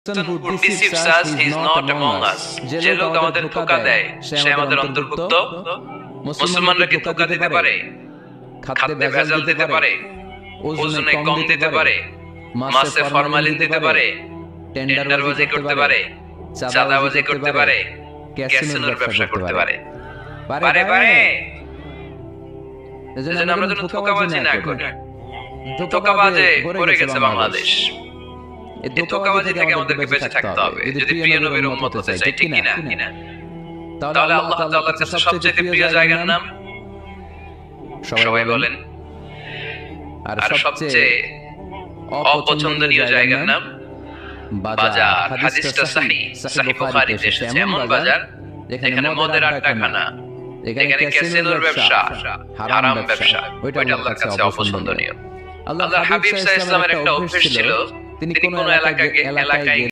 who deceives us, he is not among us. যে লোক আমাদের ধোঁকা দেয় সে আমাদের অন্তর্ভুক্ত। মুসলমানরা কি ধোঁকা দিতে পারে? খাদ্যে ভেজাল দিতে পারে, ওজনে কম দিতে পারে, মাছে ফরমালিন দিতে পারে, টেন্ডারবাজি করতে পারে, চাঁদাবাজি করতে পারে, ক্যাসিনোর ব্যবসা করতে পারে। পারে পারে। এজন্য আমরা যেন ধোঁকাবাজি না করি। ধোঁকাবাজে ভরে গেছে বাংলাদেশ। এই ধোঁকাবাজি থেকে আমাদেরকে বেঁচে থাকতে হবে যদি প্রিয় নবীর উম্মত হতে চাই, ঠিক কিনা? তাহলে আল্লাহ তাআলার কাছে সবচেয়ে প্রিয় জায়গার নাম সবাই বলেন। আর সবচেয়ে অপছন্দনীয় জায়গার নাম বাজার। হাদিসটা সহিহ, সহিহ বুখারীতে এসেছে। এমন বাজার যেখানে মদের আড্ডাখানা, যেখানে ক্যাসিনোর ব্যবসা, হারাম ব্যবসা, ওইটা আল্লাহর কাছে অপছন্দনীয়। আল্লাহর হাবিব সাল্লাল্লাহু আলাইহি ওয়াসাল্লামের একটা অভ্যাস ছিল, তিনি কোন এলাকায়